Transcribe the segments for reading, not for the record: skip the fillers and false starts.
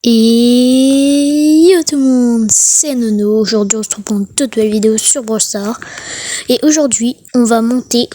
Et yo tout le monde, c'est Nono. Aujourd'hui on se retrouve pour une toute nouvelle vidéo sur Brawl Stars. Et aujourd'hui on va monter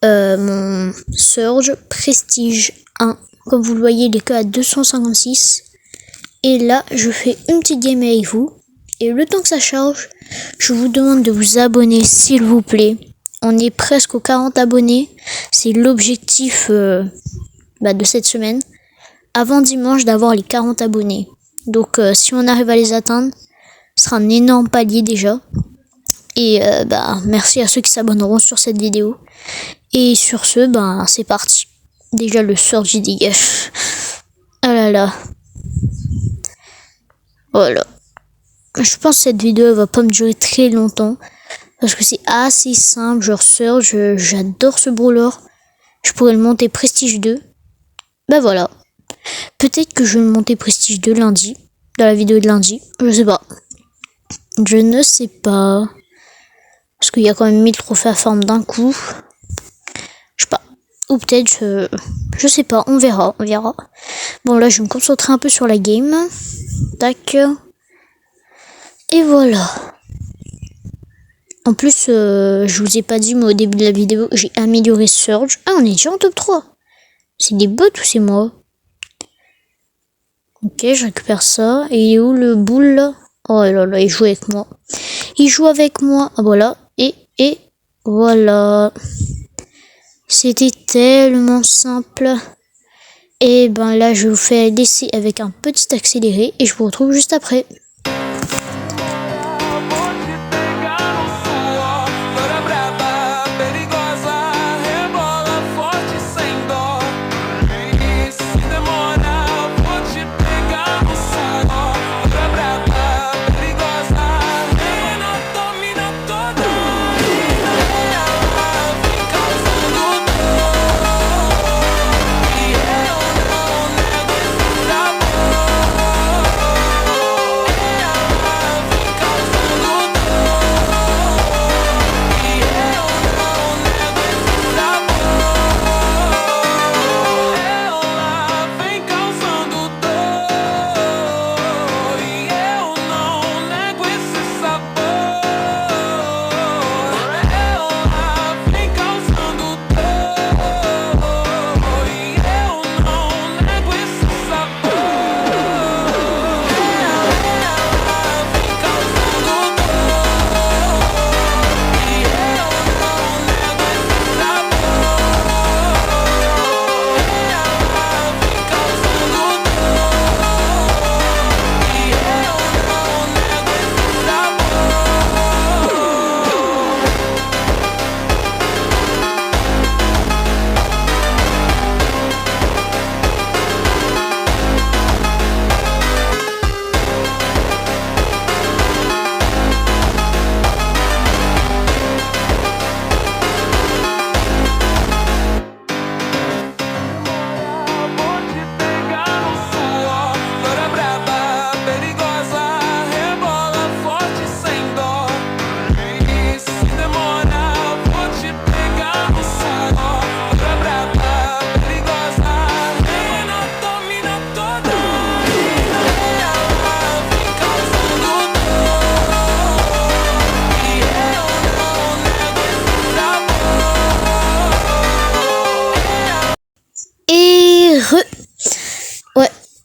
mon Surge Prestige 1. Comme vous le voyez, il est que à 256. Et là je fais une petite game avec vous. Et le temps que ça charge, je vous demande de vous abonner s'il vous plaît. On est presque aux 40 abonnés. C'est l'objectif de cette semaine. Avant dimanche d'avoir les 40 abonnés. Donc si on arrive à les atteindre, ce sera un énorme palier déjà. Et merci à ceux qui s'abonneront sur cette vidéo. Et sur ce, c'est parti. Déjà le Surge il dégage. Ah là là. Voilà. Je pense que cette vidéo va pas me durer très longtemps. Parce que c'est assez simple. Genre Surge, j'adore ce brawler. Je pourrais le monter Prestige 2. Voilà. Peut-être que je vais le monter Prestige 2 lundi. Dans la vidéo de lundi. Je sais pas. Je ne sais pas. Parce qu'il y a quand même 1000 trophées à farm d'un coup. Je sais pas. Ou peut-être, je sais pas. On verra. Bon, là, je vais me concentrer un peu sur la game. Tac. Et voilà. En plus, je vous ai pas dit, mais au début de la vidéo, j'ai amélioré Surge. Ah, on est déjà en top 3. C'est des bots ou c'est moi? Ok, je récupère ça. Et il est où le boule là? Oh là là, il joue avec moi. Ah voilà. Et voilà. C'était tellement simple. Et là, je vous fais l'essai avec un petit accéléré. Et je vous retrouve juste après.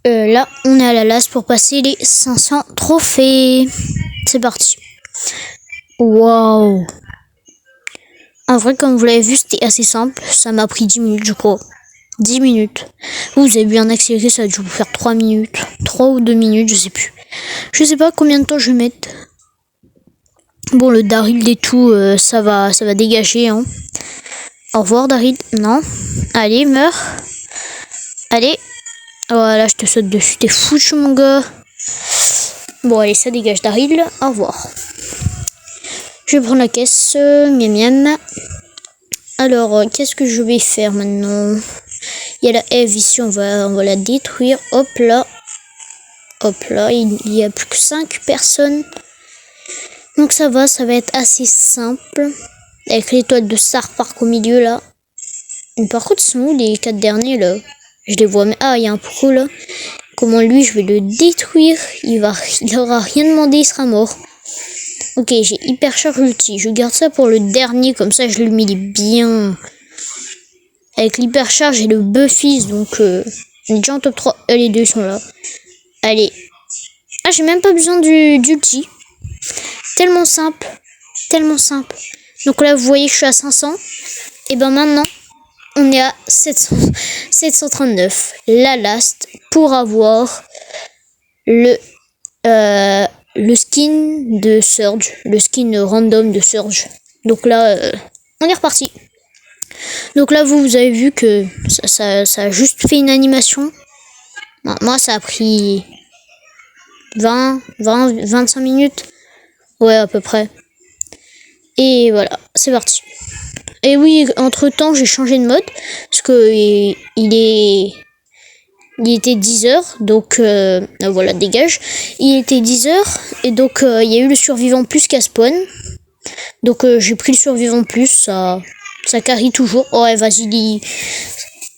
Là, on est à la last pour passer les 500 trophées. C'est parti. Waouh. En vrai, comme vous l'avez vu, c'était assez simple. Ça m'a pris 10 minutes, je crois. 10 minutes. Vous avez bien accéléré, ça a dû vous faire 3 minutes. 3 ou 2 minutes, je sais plus. Je sais pas combien de temps je vais mettre. Bon, le Daryl et tout, ça va dégager. Hein. Au revoir, Daryl. Non. Allez, meurs. Allez. Voilà, je te saute dessus, t'es foutu mon gars. Bon allez, ça dégage Daryl, au revoir. Je vais prendre la caisse, miam miam. Alors, qu'est-ce que je vais faire maintenant? Il y a la Eve ici, on va la détruire. Hop là, il y a plus que 5 personnes. Donc ça va être assez simple. Avec l'étoile de Star Park au milieu là. Mais par contre, ils sont où les 4 derniers là? Je les vois, mais il y a un pro là. Comment lui, je vais le détruire. Il aura rien demandé, il sera mort. Ok, j'ai hyper charge ulti. Je garde ça pour le dernier, comme ça je l'humilie bien. Avec l'hypercharge et le Buffy, donc on est déjà en top 3. Les deux sont là. Allez. Ah, j'ai même pas besoin d'ulti. Tellement simple. Tellement simple. Donc là, vous voyez que je suis à 500. Et ben maintenant, on est à 739. La last pour avoir le skin de Surge. Le skin random de Surge. Donc là, on est reparti. Donc là, vous avez vu que ça a juste fait une animation. Moi, ça a pris 25 minutes. Ouais, à peu près. Et voilà, c'est parti. Et oui, entre temps, j'ai changé de mode. Parce que il était 10h. Donc, voilà, dégage. Il était 10h. Et donc, il y a eu le survivant plus qu'à spawn. Donc, j'ai pris le survivant plus. Ça carry toujours. Oh, ouais, vas-y.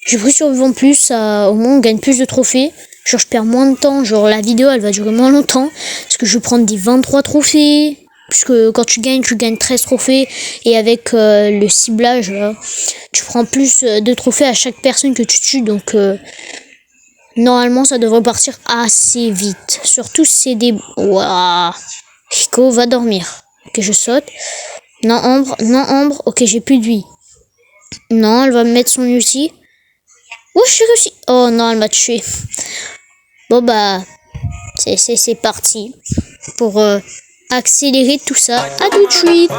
J'ai pris survivant plus. Au moins, on gagne plus de trophées. Genre, je perds moins de temps. Genre, la vidéo, elle va durer moins longtemps. Parce que je vais prendre des 23 trophées. Puisque quand tu gagnes 13 trophées. Et avec le ciblage, là, tu prends plus de trophées à chaque personne que tu tues. Donc, normalement, ça devrait partir assez vite. Surtout si c'est des... Waouh. Chico va dormir. Ok, je saute. Non, Ambre. Ok, j'ai plus de vie. Non, elle va me mettre son ulti. Oh, j'ai réussi. Oh non, elle m'a tué. Bon, bah, c'est parti. Pour accélérer tout ça. À tout de suite.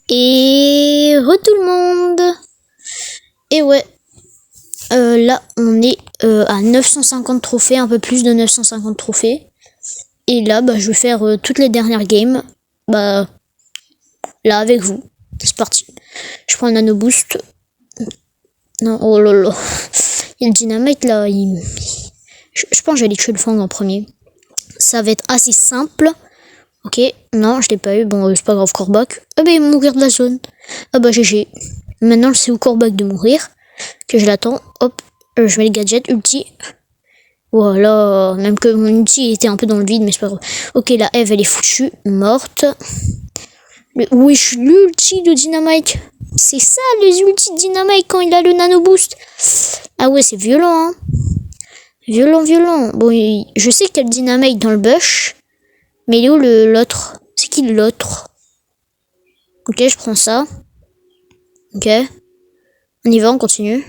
Et tout le monde. Et ouais, là on est à 950 trophées, un peu plus de 950 trophées. Et là, bah, je vais faire toutes les dernières games. Bah, là avec vous. C'est parti. Je prends le nano boost. Non, oh là là. Il y a le dynamite là. Je pense que j'allais tuer le fang en premier. Ça va être assez simple. Ok, non, je l'ai pas eu. Bon, c'est pas grave, Corbac. Ah bah, il va mourir de la zone. Ah bah, GG. Maintenant, c'est au Corbac de mourir. Que je l'attends. Hop, je mets le gadget, ulti. Voilà, même que mon ulti était un peu dans le vide, mais c'est pas grave. Ok, la Eve, elle est foutue, morte. Wesh, l'ulti de Dynamite. C'est ça, les ultis de Dynamite quand il a le nano boost. Ah ouais, c'est violent, hein. Violent. Bon, je sais qu'il y a le Dynamite dans le bush. Mais il est où l'autre? C'est qui l'autre? Ok, je prends ça. Ok. On y va, on continue.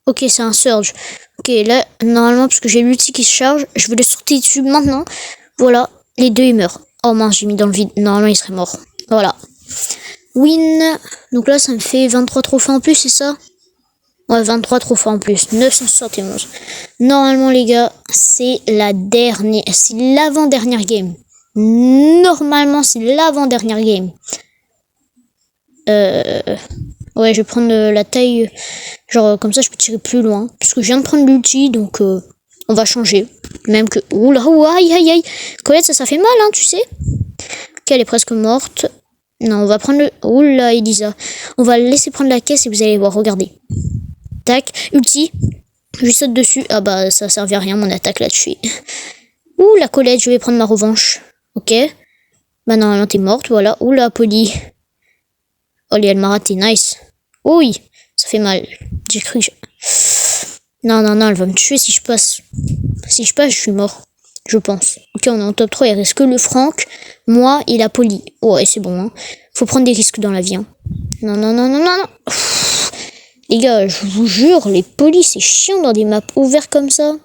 Ok, c'est un surge. Ok, là, normalement, parce que j'ai l'ulti qui se charge, je vais le sortir dessus maintenant. Voilà, les deux, ils meurent. Oh mince, j'ai mis dans le vide. Normalement, il serait mort. Voilà. Win. Donc là, ça me fait 23 trophées en plus, c'est ça? Ouais, 23 trophées en plus. 971. Normalement, les gars, c'est la dernière. C'est l'avant-dernière game. Normalement, c'est l'avant-dernière game. Ouais, je vais prendre la taille. Genre, comme ça, je peux tirer plus loin. Parce que je viens de prendre l'ulti, donc on va changer. Même que... Oula, aïe, aïe, aïe. Colette, ça fait mal, hein, tu sais. Ok, elle est presque morte. Non, on va prendre le... Oula, Elisa. On va laisser prendre la caisse et vous allez voir, regardez. Tac, ulti. Je lui saute dessus. Ah bah, ça servait à rien, mon attaque là-dessus. Ouh, la Colette, je vais prendre ma revanche. Ok. Bah, normalement, t'es morte, voilà. Oula, Polly. Oh, elle m'a raté, nice. Oui, ça fait mal. J'ai cru que Non, non, non, elle va me tuer si je passe. Si je passe, je suis mort. Je pense. Ok, on est en top 3, il reste que le Franck, moi et la Polly. Ouais, c'est bon, hein. Faut prendre des risques dans la vie, hein. Non, non, non, non, non, non. Les gars, je vous jure, les Polly, c'est chiant dans des maps ouvertes comme ça.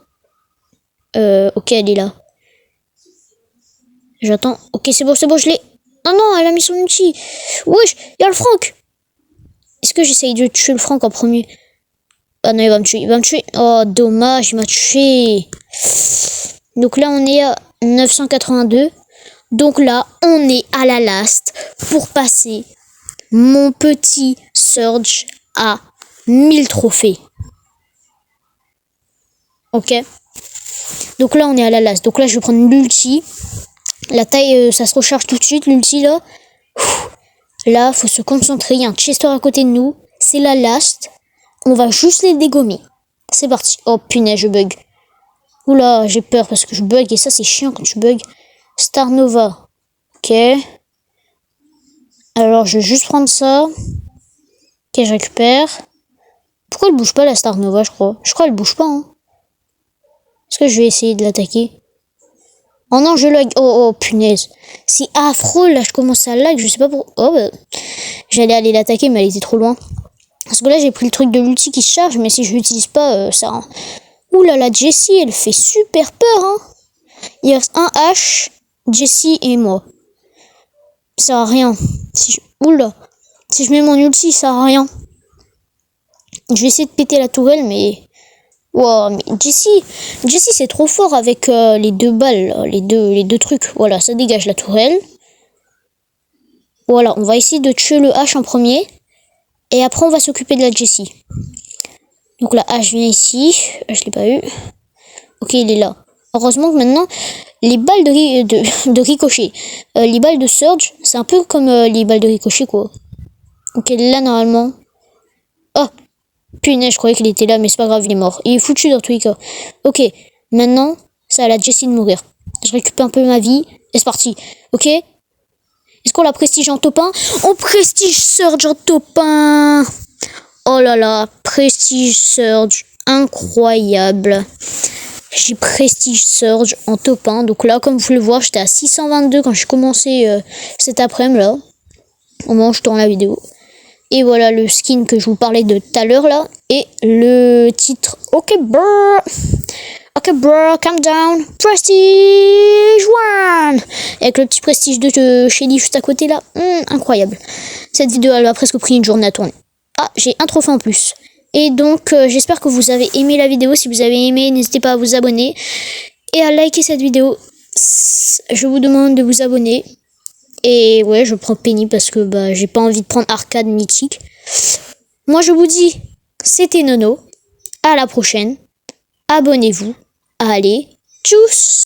Ok, elle est là. J'attends. Ok, c'est bon, je l'ai. Oh non, elle a mis son ulti. Wesh, y'a le Franck. Est-ce que j'essaye de tuer le Franck en premier? Ah non, il va me tuer. Oh, dommage, il m'a tué. Donc là, on est à 982. Donc là, on est à la last pour passer mon petit Surge à 1000 trophées. Ok. Donc là, on est à la last. Donc là, je vais prendre l'ulti. La taille, ça se recharge tout de suite, l'ulti là. Là, faut se concentrer. Il y a un Chester à côté de nous. C'est la last. On va juste les dégommer. C'est parti. Oh punaise, je bug. Oula, j'ai peur parce que je bug et ça, c'est chiant quand tu bugs. Star Nova. Ok. Alors, je vais juste prendre ça. Ok, je récupère. Pourquoi elle bouge pas la Star Nova, je crois? Je crois qu'elle bouge pas, hein. Est-ce que je vais essayer de l'attaquer? Oh non, je lag. Oh, punaise. C'est affreux, là, je commence à lag, je sais pas pourquoi. Oh, bah. J'allais aller l'attaquer, mais elle était trop loin. Parce que là, j'ai pris le truc de l'ulti qui se charge, mais si je l'utilise pas, ça... Ouh là là, Jessie, elle fait super peur, hein. Il reste un H, Jessie et moi. Ça sert à rien. Oula. Si je mets mon ulti, ça sert à rien. Je vais essayer de péter la tourelle, mais... Wow, mais Jessie, c'est trop fort avec les deux balles, là, les deux trucs. Voilà, ça dégage la tourelle. Voilà, on va essayer de tuer le H en premier. Et après, on va s'occuper de la Jessie. Donc la H vient ici. Je l'ai pas eu. Ok, il est là. Heureusement que maintenant, les balles de ricochet, les balles de Surge, c'est un peu comme les balles de ricochet, quoi. Ok, là, normalement. Oh, punaise, je croyais qu'il était là, mais c'est pas grave, il est mort. Il est foutu dans tous les cas. Ok, maintenant, c'est à la Jessie de mourir. Je récupère un peu ma vie, et c'est parti. Ok. Est-ce qu'on la prestige en top 1? On prestige Surge en top 1. Oh là là, prestige Surge, incroyable. J'ai prestige Surge en top 1. Donc là, comme vous pouvez le voir, j'étais à 622 quand j'ai commencé cet après-midi là. Au moment où je tourne la vidéo. Et voilà le skin que je vous parlais de tout à l'heure là. Et le titre. Ok bro, calm down. Prestige 1. Avec le petit prestige de Shelly juste à côté là. Incroyable. Cette vidéo elle a presque pris une journée à tourner. Ah, j'ai un trophée en plus. Et donc, j'espère que vous avez aimé la vidéo. Si vous avez aimé, n'hésitez pas à vous abonner et à liker cette vidéo. Je vous demande de vous abonner. Et ouais, je prends Penny parce que bah, j'ai pas envie de prendre Arcade mythique. Moi, je vous dis, c'était Nono. À la prochaine. Abonnez-vous. Allez, tchuss!